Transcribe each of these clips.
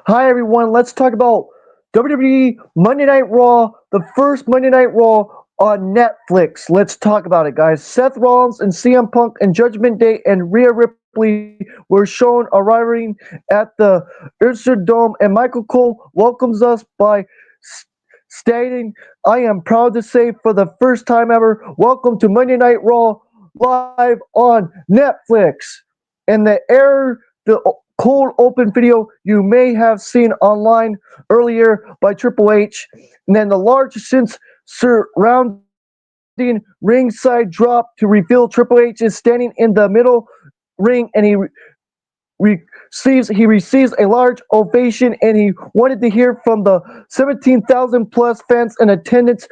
Hi everyone, let's talk about WWE Monday Night Raw, the first Monday Night Raw on Netflix. Let's talk about it, guys. Seth Rollins and CM Punk and Judgment Day and Rhea Ripley were shown arriving at the Ursa Dome, and Michael Cole welcomes us by s- stating, "I am proud to say for the first time ever, welcome to Monday Night Raw live on Netflix." And the cold open video you may have seen online earlier by Triple H, and then the large since surrounding ringside drop to reveal Triple H is standing in the middle ring, and he receives a large ovation, and he wanted to hear from the 17,000 plus fans in attendance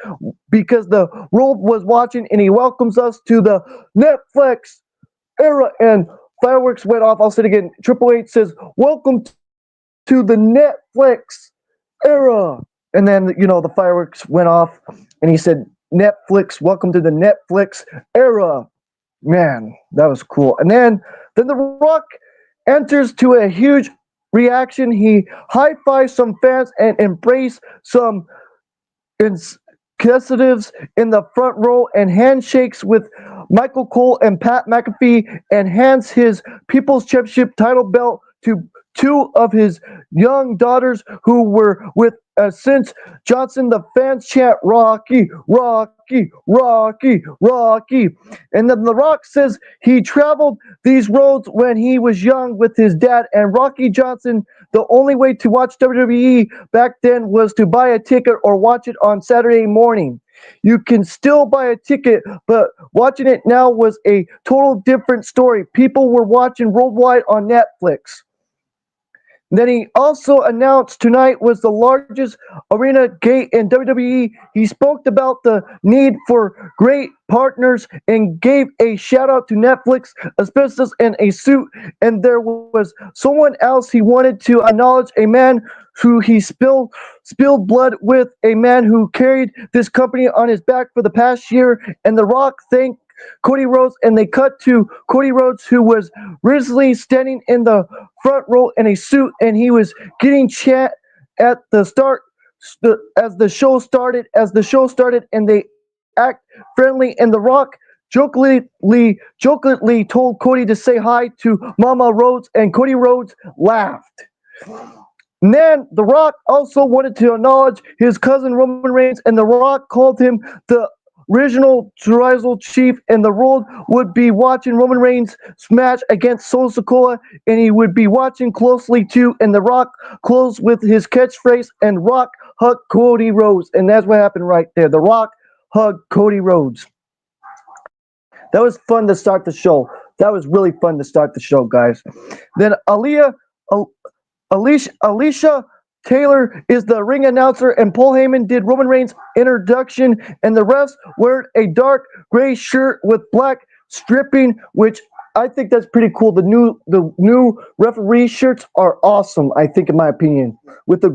because the world was watching, and he welcomes us to the Netflix era, and fireworks went off. I'll say it again. Triple H says, "Welcome to the Netflix era." And then, the fireworks went off, and he said, "Netflix, welcome to the Netflix era." Man, that was cool. And then The Rock enters to a huge reaction. He high fives some fans and embrace some executives in the front row and handshakes with Michael Cole and Pat McAfee, and hands his People's Championship title belt to two of his young daughters who were with since Johnson. The fans chant Rocky, Rocky, Rocky, Rocky. And then The Rock says he traveled these roads when he was young with his dad and Rocky Johnson. The only way to watch WWE back then was to buy a ticket or watch it on Saturday morning. You can still buy a ticket, but watching it now was a total different story. People were watching worldwide on Netflix. Then he also announced tonight was the largest arena gate in WWE. He spoke about the need for great partners and gave a shout out to Netflix, asbestos in a suit. And there was someone else he wanted to acknowledge, a man who he spilled blood with, a man who carried this company on his back for the past year. And The Rock thanked Cody Rhodes, and they cut to Cody Rhodes, who was recently standing in the front row in a suit, and he was getting chat at the start as the show started, and they act friendly, and The Rock jokingly told Cody to say hi to Mama Rhodes, and Cody Rhodes laughed. And then The Rock also wanted to acknowledge his cousin Roman Reigns, and The Rock called him the original tribal chief, and the world would be watching Roman Reigns smash against Solo Sikoa, and he would be watching closely too. And The Rock closed with his catchphrase, and Rock hugged Cody Rhodes, and that's what happened right there. The Rock hugged Cody Rhodes. That was fun to start the show. That was really fun to start the show, guys. Then Alicia Taylor is the ring announcer, and Paul Heyman did Roman Reigns' introduction, and the refs wear a dark gray shirt with black stripping, which I think that's pretty cool. The new referee shirts are awesome, I think, in my opinion, with the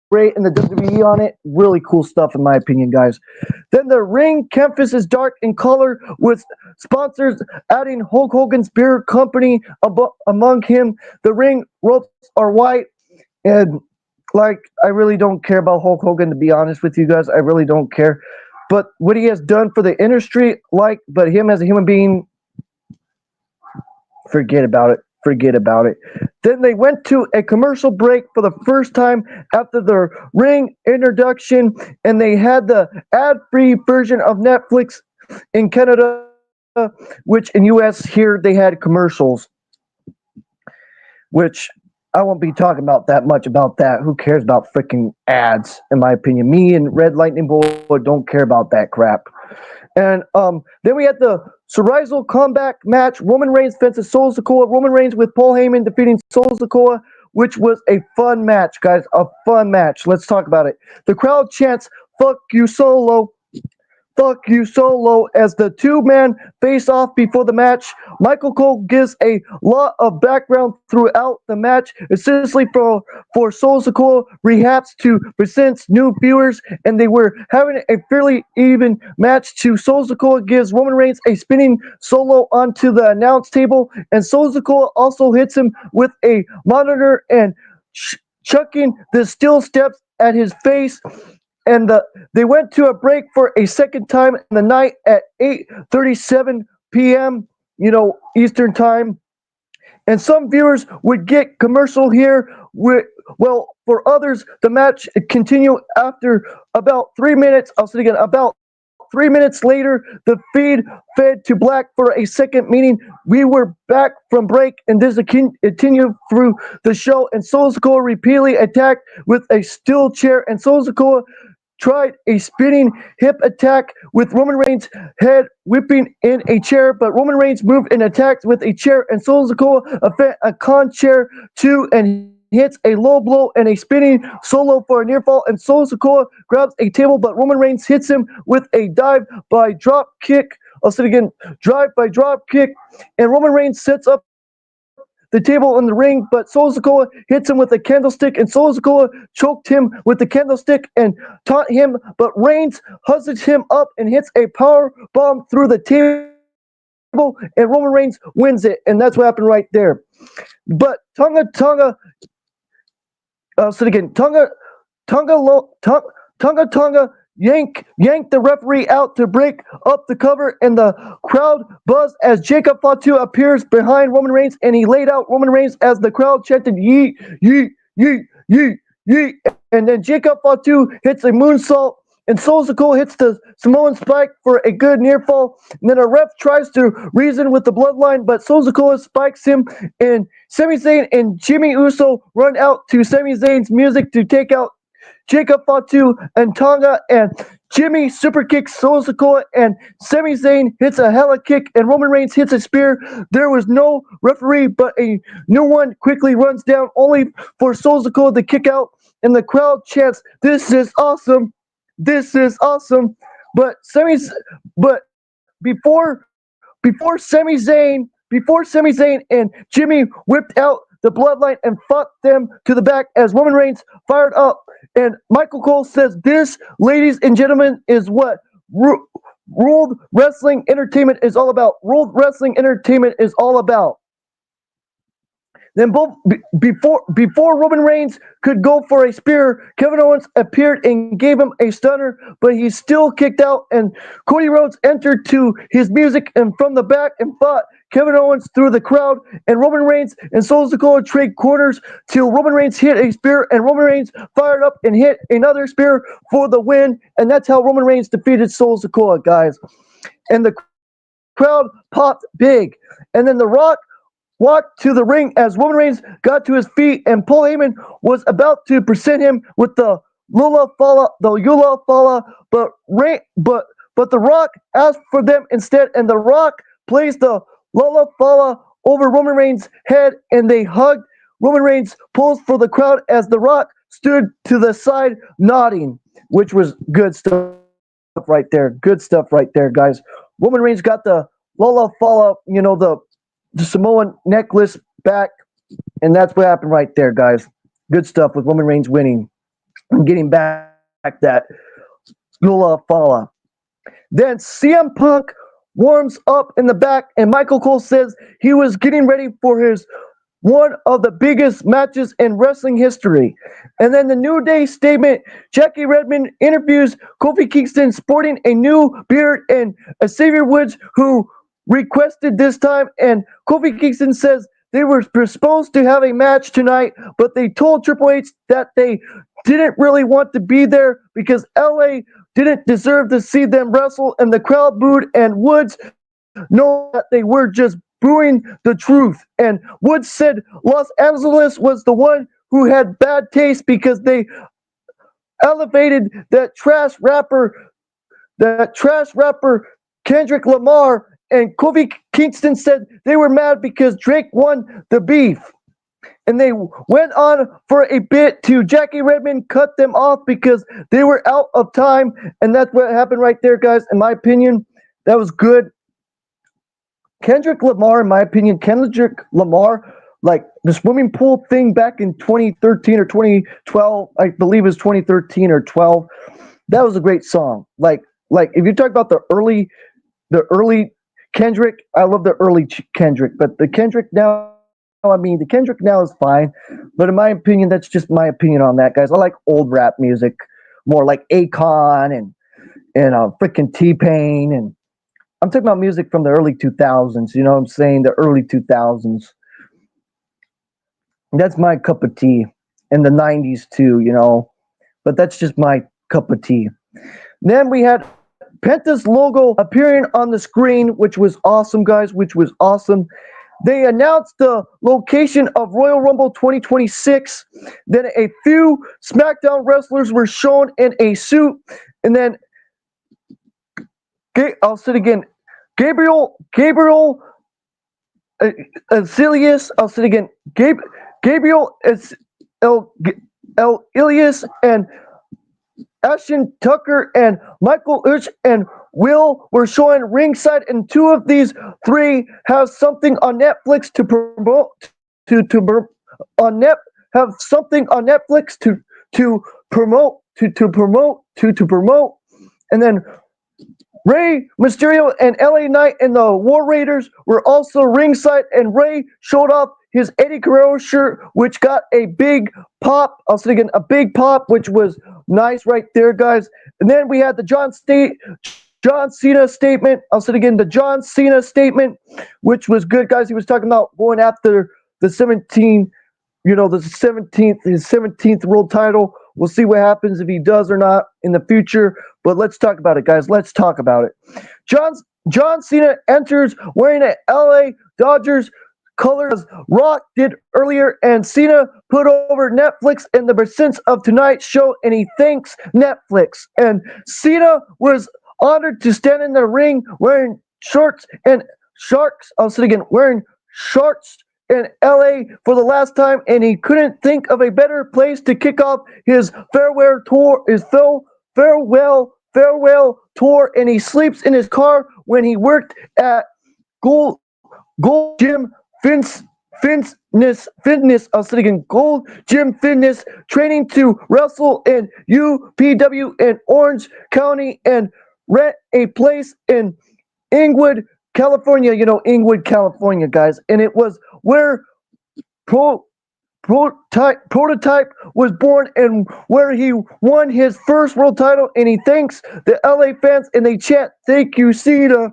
gray and the WWE on it. Really cool stuff, in my opinion, guys. Then the ring canvas is dark in color with sponsors adding Hulk Hogan's beer company among him. The ring ropes are white, and like, I really don't care about Hulk Hogan, to be honest with you guys. I really don't care. But what he has done for the industry, but him as a human being, forget about it. Forget about it. Then they went to a commercial break for the first time after their ring introduction, and they had the ad-free version of Netflix in Canada, which in US here they had commercials, which I won't be talking about that much about that. Who cares about freaking ads, in my opinion? Me and Red Lightning Boy don't care about that crap. And then we had the Cerebral comeback match. Roman Reigns fences Solo Sikoa. Roman Reigns with Paul Heyman defeating Solo Sikoa, which was a fun match, guys. A fun match. Let's talk about it. The crowd chants, "Fuck you, Solo. Fuck you, Solo," as the two-man face off before the match. Michael Cole gives a lot of background throughout the match, essentially for Solo Sikoa rehabs to present new viewers, and they were having a fairly even match. To Solo Sikoa gives Roman Reigns a spinning solo onto the announce table, and Solo Sikoa also hits him with a monitor and chucking the steel steps at his face. And they went to a break for a second time in the night at 8:37 p.m. Eastern time. And some viewers would get commercial here. Well, for others, the match continued after about 3 minutes. I'll say it again, about 3 minutes later, the feed fed to black for a second, meaning we were back from break, and this continued through the show. And Solo Sikoa repeatedly attacked with a steel chair, and Solo Sikoa tried a spinning hip attack with Roman Reigns' head whipping in a chair, but Roman Reigns moved and attacked with a chair, and Solo Sikoa a con chair too, and hits a low blow and a spinning solo for a near fall, and Solo Sikoa grabs a table, but Roman Reigns hits him with a dive by drop kick. I'll say it again, drive by drop kick, and Roman Reigns sets up the table in the ring, but Solo Sikoa hits him with a candlestick, and Solo Sikoa choked him with the candlestick and taunt him, but Reigns hustles him up and hits a power bomb through the table, and Roman Reigns wins it, and that's what happened right there. But Tonga yanked the referee out to break up the cover, and the crowd buzzed as Jacob Fatu appears behind Roman Reigns, and he laid out Roman Reigns as the crowd chanted yeet, yeet, yeet, yeet, yeet, and then Jacob Fatu hits a moonsault, and Solo Sikoa hits the Samoan spike for a good near fall, and then a ref tries to reason with the bloodline, but Solo Sikoa spikes him, and Sami Zayn and Jimmy Uso run out to Sami Zayn's music to take out Jacob Fatu and Tonga, and Jimmy super kicks Solo Sikoa, and Sami Zayn hits a hella kick, and Roman Reigns hits a spear. There was no referee, but a new one quickly runs down, only for Solo Sikoa to kick out, and the crowd chants, "This is awesome! This is awesome!" But before Sami Zayn and Jimmy whipped out the bloodline and fought them to the back as Roman Reigns fired up. And Michael Cole says, "This, ladies and gentlemen, is what World Wrestling Entertainment is all about. World Wrestling Entertainment is all about." Then before Roman Reigns could go for a spear, Kevin Owens appeared and gave him a stunner, but he still kicked out, and Cody Rhodes entered to his music and from the back and fought Kevin Owens through the crowd, and Roman Reigns and Solo Sikoa trade corners till Roman Reigns hit a spear, and Roman Reigns fired up and hit another spear for the win, and that's how Roman Reigns defeated Solo Sikoa, guys. And the crowd popped big, and then The Rock walked to the ring as Roman Reigns got to his feet, and Paul Heyman was about to present him with the Yula Fala, but The Rock asked for them instead, and The Rock placed the Lula Fala over Roman Reigns' head, and they hugged. Roman Reigns posed for the crowd as The Rock stood to the side nodding, which was good stuff right there. Good stuff right there, guys. Roman Reigns got the Lula Fala, the Samoan necklace back, and that's what happened right there, guys. Good stuff with Roman Reigns winning and getting back that Lula Fala. Then CM Punk warms up in the back, and Michael Cole says he was getting ready for his one of the biggest matches in wrestling history. And then the New Day statement, Jackie Redmond interviews Kofi Kingston sporting a new beard and Xavier Woods, who requested this time, and Kofi Kingston says they were supposed to have a match tonight, but they told Triple H that they didn't really want to be there because LA didn't deserve to see them wrestle, and the crowd booed, and Woods know that they were just booing the truth. And Woods said Los Angeles was the one who had bad taste because they elevated that trash rapper Kendrick Lamar, and Kofi Kingston said they were mad because Drake won the beef. And they went on for a bit to Jackie Redmond cut them off because they were out of time. And that's what happened right there, guys. In my opinion, that was good. Kendrick Lamar, like the swimming pool thing back in 2013 or 2012, I believe it was 2013 or 12. That was a great song. Like if you talk about the early Kendrick, I love the early Kendrick, but the Kendrick I mean, the Kendrick now is fine, but in my opinion, that's just my opinion on that, guys. I like old rap music, more like Akon and freaking T Pain, and I'm talking about music from the early 2000s. You know what I'm saying? The early 2000s. That's my cup of tea, and the 90s too. You know, but that's just my cup of tea. Then we had Penta's logo appearing on the screen, which was awesome, guys, which was awesome. They announced the location of Royal Rumble 2026. Then a few SmackDown wrestlers were shown in a suit. And then, I'll say it again, Gabriel Azilius, I'll say it again, Gabriel Ilias and Ashton Tucker and Michael Uch and Will were showing ringside, and two of these three have something on Netflix to promote. On net have something on Netflix to promote, and then Rey Mysterio and LA Knight and the War Raiders were also ringside, and Rey showed off his Eddie Guerrero shirt, which got a big pop. I'll say again, a big pop, which was nice right there, guys. And then we had the John Cena statement. I'll say again, the John Cena statement, which was good, guys. He was talking about going after the 17, his 17th world title. We'll see what happens if he does or not in the future. But let's talk about it, guys. Let's talk about it. John Cena enters wearing an LA Dodgers colors as Rock did earlier, and Cena put over Netflix in the presence of tonight's show, and he thanks Netflix. And Cena was honored to stand in the ring wearing shorts in LA for the last time, and he couldn't think of a better place to kick off his farewell tour, and he sleeps in his car when he worked at Gold Gym Fitness, Gold Gym Fitness, training to wrestle in UPW in Orange County and rent a place in Inglewood, California. You know, Inglewood, California, guys. And it was where Prototype was born and where he won his first world title. And he thanks the LA fans, and they chant, "Thank you, Cena.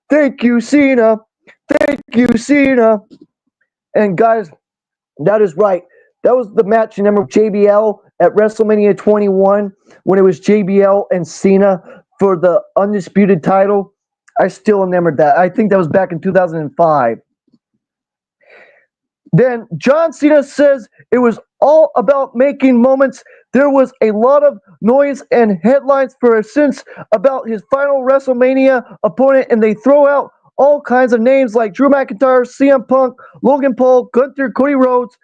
Thank you, Cena. Thank you, Cena." And guys, that is right. That was the match number JBL at WrestleMania 21 when it was JBL and Cena for the undisputed title. I still remember that. I think that was back in 2005. Then John Cena says it was all about making moments. There was a lot of noise and headlines for a sense about his final WrestleMania opponent, and they throw out all kinds of names like Drew McIntyre, CM Punk, Logan Paul, Gunther, Cody Rhodes.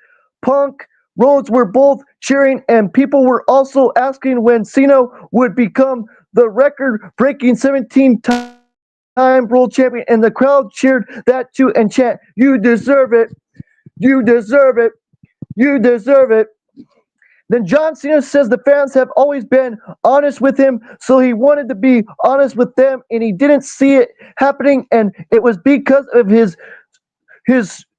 Punk, Rhodes were both cheering, and people were also asking when Cena would become the record-breaking 17-time world champion, and the crowd cheered that too and chant, "You deserve it. You deserve it. You deserve it." Then John Cena says the fans have always been honest with him, so he wanted to be honest with them, and he didn't see it happening, and it was because of his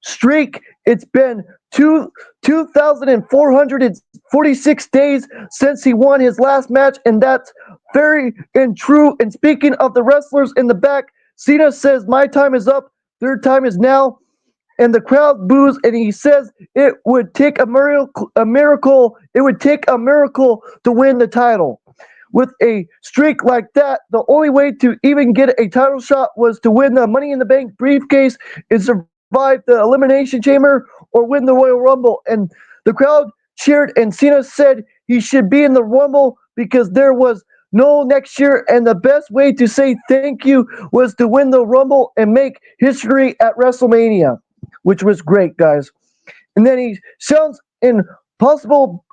streak. It's been 2,446 days since he won his last match, and that's very true. And speaking of the wrestlers in the back, Cena says, "My time is up. Their time is now." And the crowd boos, and he says it would take a miracle. It would take a miracle to win the title. With a streak like that, the only way to even get a title shot was to win the Money in the Bank briefcase, and survive the Elimination Chamber, or win the Royal Rumble. And the crowd cheered, and Cena said he should be in the Rumble because there was no next year, and the best way to say thank you was to win the Rumble and make history at WrestleMania, which was great, guys. And then he sounds impossible.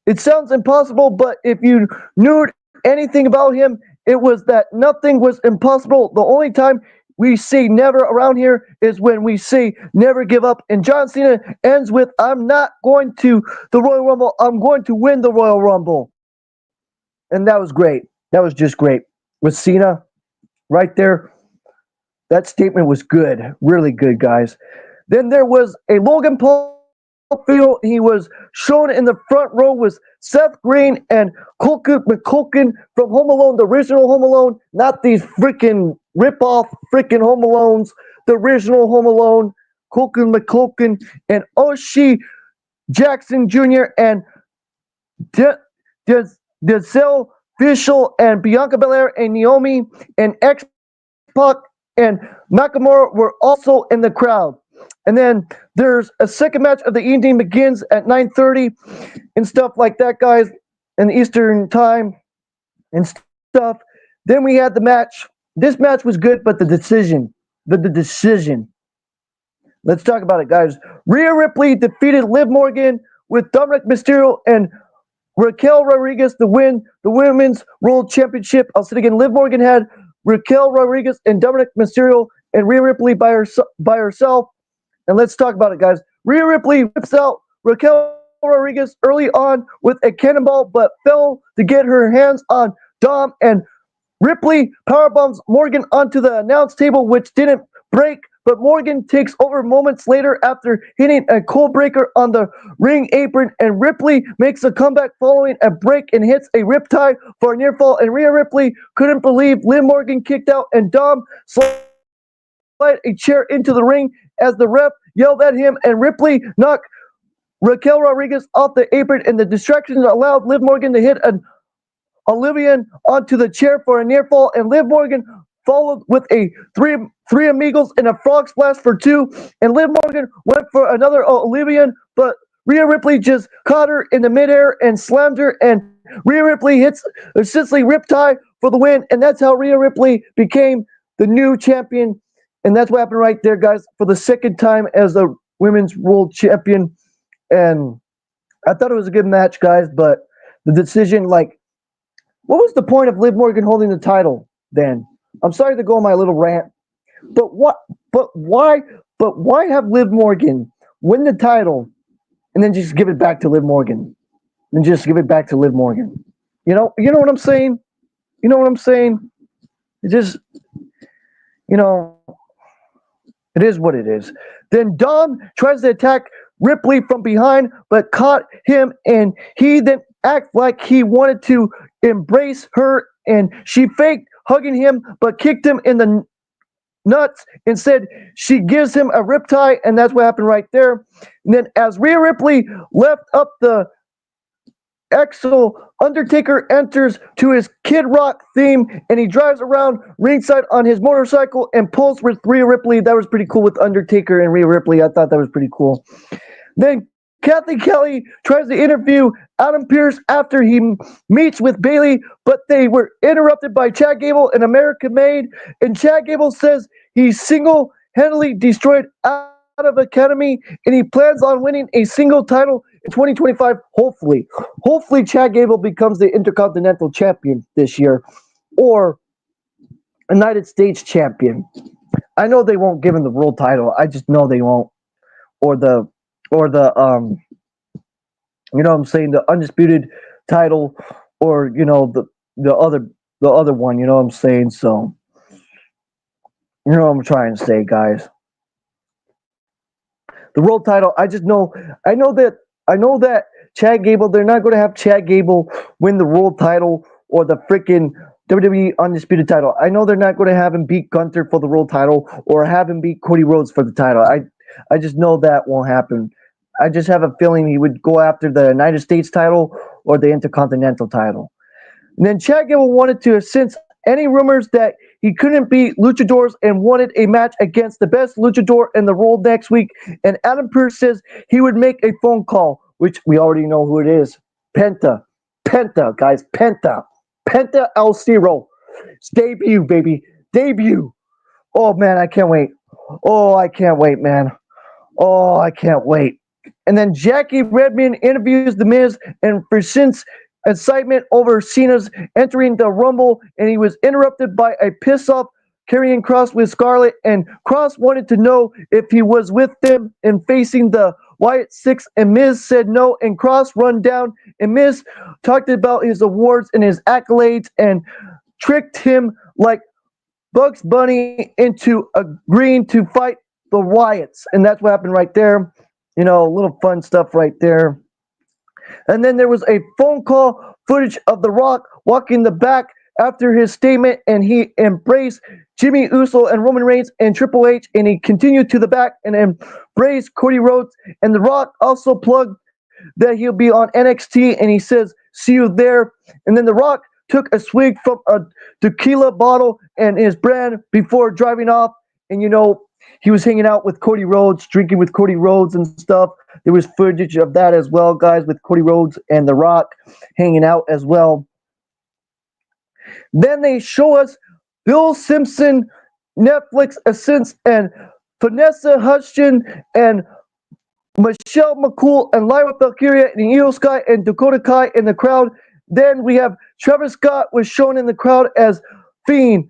It sounds impossible, but if you knew anything about him, it was that nothing was impossible. The only time we say never around here is when we say never give up. And John Cena ends with, "I'm not going to the Royal Rumble. I'm going to win the Royal Rumble." And that was great. That was just great. With Cena right there, that statement was good. Really good, guys. Then there was a Logan Paul field. He was shown in the front row with Seth Green and Colton McCulkin from Home Alone, the original Home Alone, not these freaking rip-off freaking Home Alones, the original Home Alone, Colton McCulkin and Oshie Jackson Jr. and Denzel Fishel and Bianca Belair and Naomi and X-Pac and Nakamura were also in the crowd. And then there's a second match of the evening begins at 9:30 and stuff like that, guys, in the Eastern time and stuff. Then we had the match. This match was good, but the decision. Let's talk about it, guys. Rhea Ripley defeated Liv Morgan with Dominic Mysterio and Raquel Rodriguez to win the Women's World Championship. I'll say it again. Liv Morgan had Raquel Rodriguez and Dominic Mysterio and Rhea Ripley by herself. And let's talk about it, guys. Rhea Ripley whips out Raquel Rodriguez early on with a cannonball, but failed to get her hands on Dom, and Ripley powerbombs Morgan onto the announce table, which didn't break, but Morgan takes over moments later after hitting a cold breaker on the ring apron, and Ripley makes a comeback following a break and hits a riptide for a near fall, and Rhea Ripley couldn't believe Liv Morgan kicked out, and Dom slid a chair into the ring as the ref yelled at him, and Ripley knocked Raquel Rodriguez off the apron, and the distractions allowed Liv Morgan to hit an Olympian onto the chair for a near fall, and Liv Morgan followed with a three amigos and a frog splash for 2, and Liv Morgan went for another Olympian, but Rhea Ripley just caught her in the midair and slammed her, and Rhea Ripley hits a Sicily Riptide for the win, and that's how Rhea Ripley became the new champion. And that's what happened right there, guys, for the second time as the Women's World Champion. And I thought it was a good match, guys, but the decision, like, what was the point of Liv Morgan holding the title then? I'm sorry to go on my little rant, but why have Liv Morgan win the title and then just give it back to Liv Morgan? And just give it back to Liv Morgan. You know what I'm saying? You know what I'm saying? It just, it is what it is. Then Dom tries to attack Ripley from behind, but caught him, and he then acted like he wanted to embrace her, and she faked hugging him, but kicked him in the nuts. Instead, she gives him a riptide, and that's what happened right there. And then as Rhea Ripley left up the Axel, Undertaker enters to his Kid Rock theme, and he drives around ringside on his motorcycle and pulls with Rhea Ripley. That was pretty cool with Undertaker and Rhea Ripley. I thought that was pretty cool. Then Kathy Kelly tries to interview Adam Pearce after he meets with Bayley, but they were interrupted by Chad Gable and American Made, and Chad Gable says he single-handedly destroyed Out of Academy, and he plans on winning a single title in 2025, hopefully. Hopefully Chad Gable becomes the Intercontinental Champion this year, or United States Champion. I know they won't give him the world title. I just know they won't. Or the you know what I'm saying, the undisputed title, or the other one, you know what I'm saying? So you know what I'm trying to say, guys. The world title, I know that Chad Gable, they're not going to have Chad Gable win the world title or the freaking WWE Undisputed title. I know they're not going to have him beat Gunther for the world title or have him beat Cody Rhodes for the title. I just know that won't happen. I just have a feeling he would go after the United States title or the Intercontinental title. And then Chad Gable wanted to, since any rumors that he couldn't beat luchadors, and wanted a match against the best luchador in the world next week. And Adam Pearce says he would make a phone call, which we already know who it is. Penta, guys, Penta El Zero. It's debut, baby, debut. Oh man, I can't wait. Oh, I can't wait, man. Oh, I can't wait. And then Jackie Redmond interviews The Miz and presents excitement over Cena's entering the Rumble, and he was interrupted by a piss-off Karrion Kross with Scarlett, and Kross wanted to know if he was with them and facing the Wyatt Six, and Miz said no, and Kross run down, and Miz talked about his awards and his accolades and tricked him like Bugs Bunny into agreeing to fight the Wyatts, and that's what happened right there. You know, a little fun stuff right there. And then there was a phone call footage of The Rock walking the back after his statement, and he embraced Jimmy Uso and Roman Reigns and Triple H, and he continued to the back and embraced Cody Rhodes. And The Rock also plugged that he'll be on NXT, and he says, "See you there." And then The Rock took a swig from a tequila bottle and his brand before driving off. And you know, he was hanging out with Cody Rhodes, drinking with Cody Rhodes and stuff. There was footage of that as well, guys, with Cody Rhodes and The Rock hanging out as well. Then they show us Bill Simpson, Netflix Ascents, and Vanessa Hudgens, and Michelle McCool, and Lyra Valkyria, and Io Sky, and Dakota Kai in the crowd. Then we have Travis Scott was shown in the crowd as Fiend,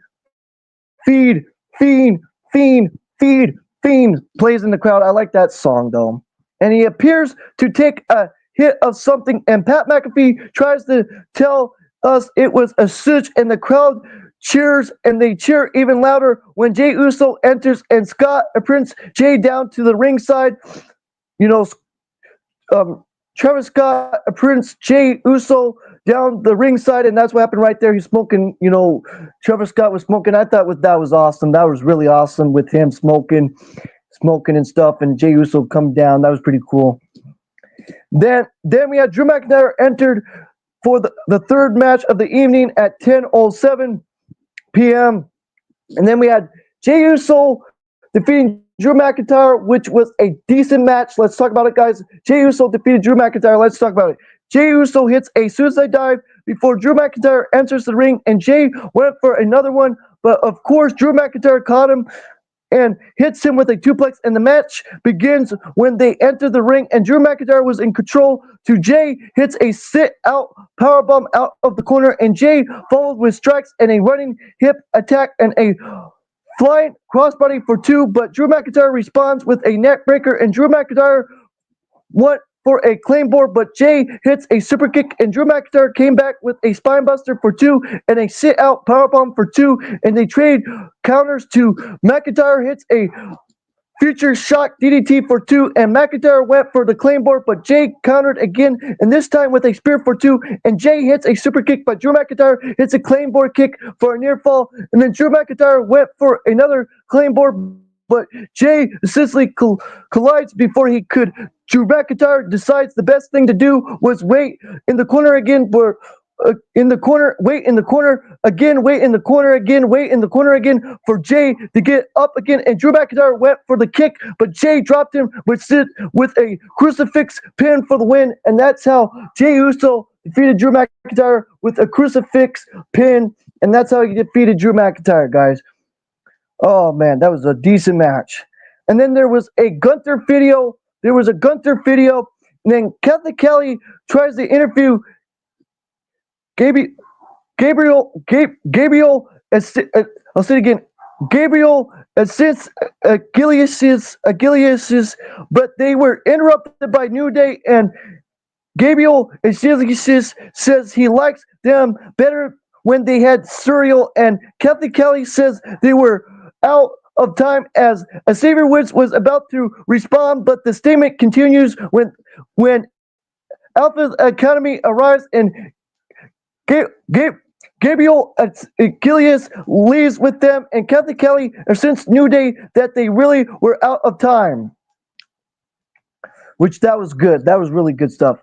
Feed, Fiend, Fiend, Feed, Fiend, plays in the crowd. I like that song, though. And he appears to take a hit of something, and Pat McAfee tries to tell us it was a switch, and the crowd cheers, and they cheer even louder when Jey Uso enters, and Scott prints Jey down to the ringside. You know, Travis Scott prints Jey Uso down the ringside, and that's what happened right there. He's smoking, you know, Travis Scott was smoking. I thought that was awesome. That was really awesome with him smoking and stuff, and Jey Uso come down. That was pretty cool. Then we had Drew McIntyre entered for the third match of the evening at 10:07 p.m. And then we had Jey Uso defeating Drew McIntyre, which was a decent match. Let's talk about it, guys. Jey Uso defeated Drew McIntyre. Let's talk about it. Jey Uso hits a suicide dive before Drew McIntyre enters the ring, and Jey went for another one, but of course Drew McIntyre caught him and hits him with a suplex, and the match begins when they enter the ring, and Drew McIntyre was in control to Jey hits a sit-out powerbomb out of the corner, and Jey followed with strikes and a running hip attack and a flying crossbody for two, but Drew McIntyre responds with a neck breaker, and Drew McIntyre went for a claymore, but Jey hits a super kick, and Drew McIntyre came back with a spinebuster for two and a sit-out powerbomb for two, and they trade counters to McIntyre hits a future shock DDT for two, and McIntyre went for the claymore, but Jey countered again, and this time with a spear for two, and Jey hits a super kick, but Drew McIntyre hits a claymore kick for a near fall, and then Drew McIntyre went for another claymore, but Jey essentially collides before he could. Drew McIntyre decides the best thing to do was wait in the corner again, wait in the corner again for Jey to get up again, and Drew McIntyre went for the kick, but Jey dropped him with a crucifix pin for the win, and that's how Jey Uso defeated Drew McIntyre with a crucifix pin, and that's how he defeated Drew McIntyre, guys. Oh man, that was a decent match. And then there was a Gunther video. And then Kathy Kelly tries to interview Gabriel. I'll say it again. Gabriel assists Achilles, but they were interrupted by New Day, and Gabriel says he likes them better when they had cereal, and Kathy Kelly says they were out of time as Xavier Woods was about to respond, but the statement continues when Alpha Academy arrives, and Gabriel Achilles leaves with them, and Kathy Kelly since New Day that they really were out of time. Which that was good. That was really good stuff.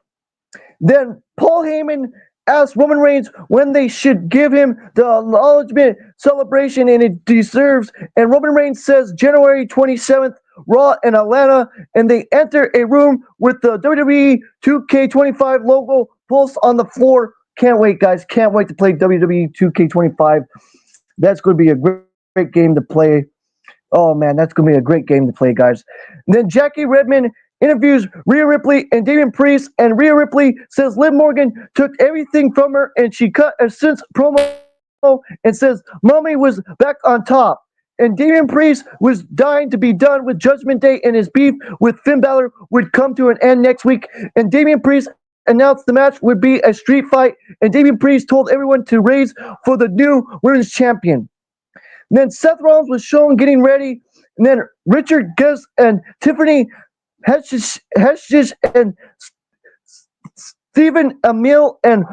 Then Paul Heyman asked Roman Reigns when they should give him the acknowledgement celebration and it deserves, and Roman Reigns says January 27th, Raw in Atlanta, and they enter a room with the WWE 2K25 logo pulse on the floor. Can't wait, guys. Can't wait to play WWE 2K25. That's going to be a great game to play. Oh, man, that's going to be a great game to play, guys. And then Jackie Redmond interviews Rhea Ripley and Damian Priest, and Rhea Ripley says Liv Morgan took everything from her, and she cut a Sense promo and says Mommy was back on top. And Damian Priest was dying to be done with Judgment Day, and his beef with Finn Balor would come to an end next week. And Damian Priest announced the match would be a street fight, and Damian Priest told everyone to raise for the new women's champion. And then Seth Rollins was shown getting ready And then Richard Guest and Tiffany Hedges and Stephen Amell and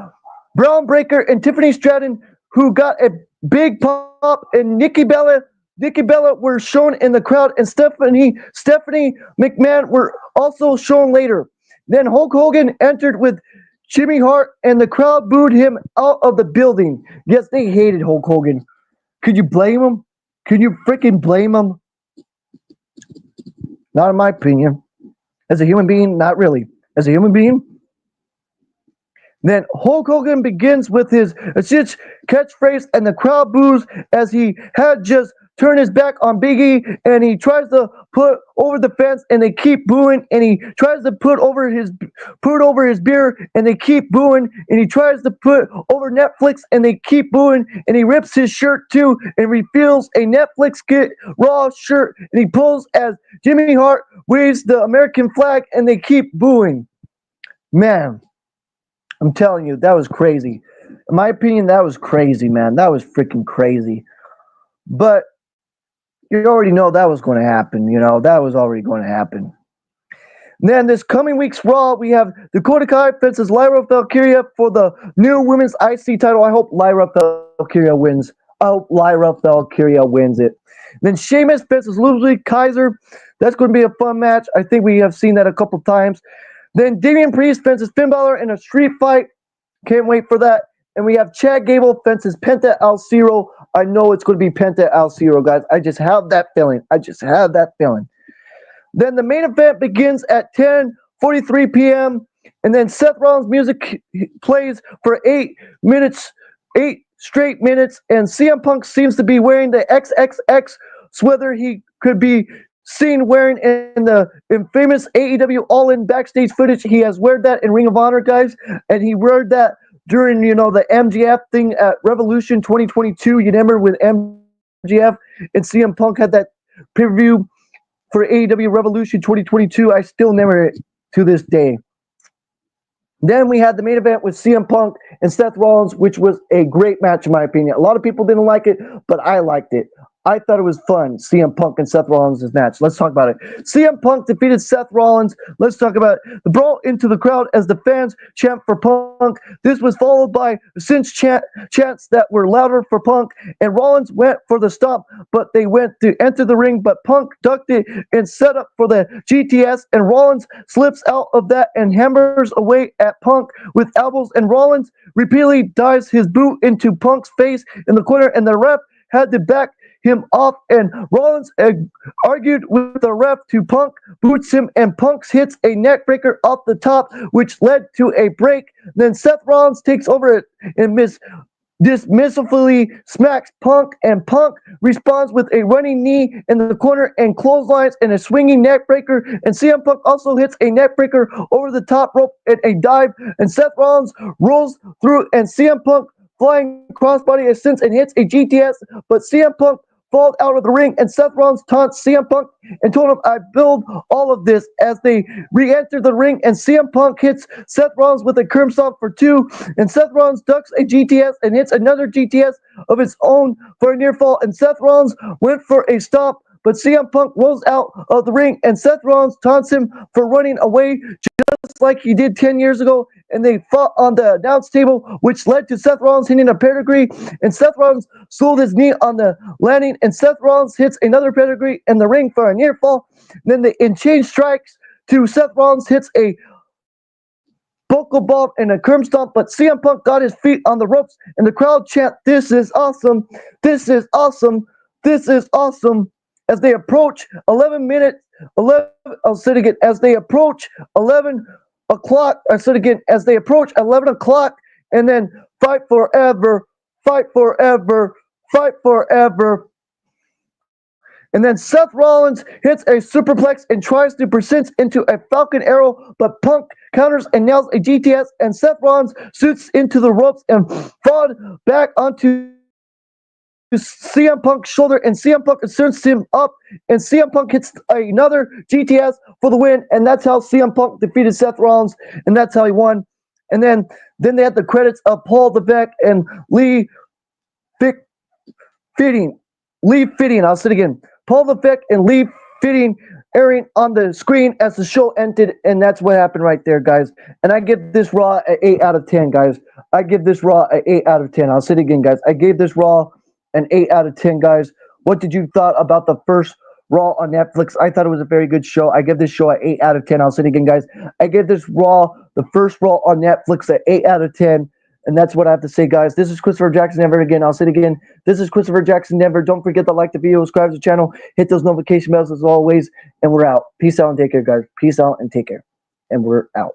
Brown Breaker and Tiffany Stratton, who got a big pop, and Nikki Bella were shown in the crowd, and Stephanie McMahon were also shown later. Then Hulk Hogan entered with Jimmy Hart, and the crowd booed him out of the building. Yes, they hated Hulk Hogan. Could you blame him? Could you freaking blame him? Not in my opinion. As a human being, not really. As a human being. Then Hulk Hogan begins with his catchphrase, and the crowd boos as he had just turned his back on Big E, and he tries to put over the fence, and they keep booing, and he tries to put over his beer, and they keep booing, and he tries to put over Netflix, and they keep booing, and he rips his shirt too, and reveals a Netflix Raw shirt, and he pulls as Jimmy Hart waves the American flag, and they keep booing. Man, I'm telling you, that was crazy. In my opinion, that was crazy, man. That was freaking crazy. But you already know that was going to happen. That was already going to happen. And then this coming week's Raw, we have Dakota Kai versus Lyra Valkyria for the new women's IC title. I hope Lyra Valkyria wins. I hope Lyra Valkyria wins it. Then Sheamus versus Ludwig Kaiser. That's going to be a fun match. I think we have seen that a couple times. Then Damian Priest versus Finn Balor in a street fight. Can't wait for that. And we have Chad Gable versus Penta El Zero. I know it's going to be Penta El Zero, guys. I just have that feeling. Then the main event begins at 10:43 p.m. And then Seth Rollins' music plays for 8 straight minutes. And CM Punk seems to be wearing the XXX sweater he could be seen wearing in the infamous AEW All-In backstage footage. He has worn that in Ring of Honor, guys. And he wore that during, the MJF thing at Revolution 2022. You remember with MJF and CM Punk had that pay-per-view for AEW Revolution 2022. I still remember it to this day. Then we had the main event with CM Punk and Seth Rollins, which was a great match in my opinion. A lot of people didn't like it, but I liked it. I thought it was fun, CM Punk and Seth Rollins' match. Let's talk about it. CM Punk defeated Seth Rollins. Let's talk about it. The brawl into the crowd as the fans chant for Punk. This was followed by cinch chants that were louder for Punk, and Rollins went for the stomp, but they went to enter the ring, but Punk ducked it and set up for the GTS, and Rollins slips out of that and hammers away at Punk with elbows, and Rollins repeatedly dives his boot into Punk's face in the corner, and the ref had to back him off, and Rollins argued with the ref to Punk, boots him, and Punk hits a neck breaker off the top, which led to a break. Then Seth Rollins takes over it and dismissively smacks Punk, and Punk responds with a running knee in the corner and clotheslines and a swinging neck breaker, and CM Punk also hits a neck breaker over the top rope and a dive, and Seth Rollins rolls through, and CM Punk flying crossbody ascents and hits a GTS, but CM Punk falls out of the ring, and Seth Rollins taunts CM Punk and told him, "I build all of this," as they re-enter the ring, and CM Punk hits Seth Rollins with a curb stomp for 2, and Seth Rollins ducks a GTS and hits another GTS of his own for a near fall, and Seth Rollins went for a stomp, but CM Punk rolls out of the ring, and Seth Rollins taunts him for running away just like he did 10 years ago, and they fought on the announce table, which led to Seth Rollins hitting a pedigree, and Seth Rollins sold his knee on the landing, and Seth Rollins hits another pedigree in the ring for a near fall. Then the exchange strikes to Seth Rollins hits a buckle bomb and a curb stomp, but CM Punk got his feet on the ropes, and the crowd chant, "This is awesome! This is awesome! This is awesome!" As they approach 11 minutes, I'll say it again, as they approach 11 o'clock, as they approach 11 o'clock, and then fight forever, fight forever, fight forever. And then Seth Rollins hits a superplex and tries to persist into a Falcon Arrow, but Punk counters and nails a GTS, and Seth Rollins shoots into the ropes and falls back onto CM Punk's shoulder, and CM Punk asserts him up, and CM Punk hits another GTS for the win, and that's how CM Punk defeated Seth Rollins, and that's how he won. And then they had the credits of Paul Levesque and Lee Fitting. I'll say it again. Paul Levesque and Lee Fitting airing on the screen as the show ended, and that's what happened right there, guys. And I give this Raw an 8 out of 10, guys. I give this Raw an 8 out of 10. I'll say it again, guys. I gave this Raw an 8 out of 10, guys. What did you thought about the first Raw on Netflix? I thought it was a very good show. I give this show an 8 out of 10. I'll say it again, guys. I give this Raw, the first Raw on Netflix, an 8 out of 10. And that's what I have to say, guys. This is Christopher Jackson Denver again. I'll say it again. This is Christopher Jackson Denver. Don't forget to like the video, subscribe to the channel, hit those notification bells as always, and we're out. Peace out and take care, guys. Peace out and take care. And we're out.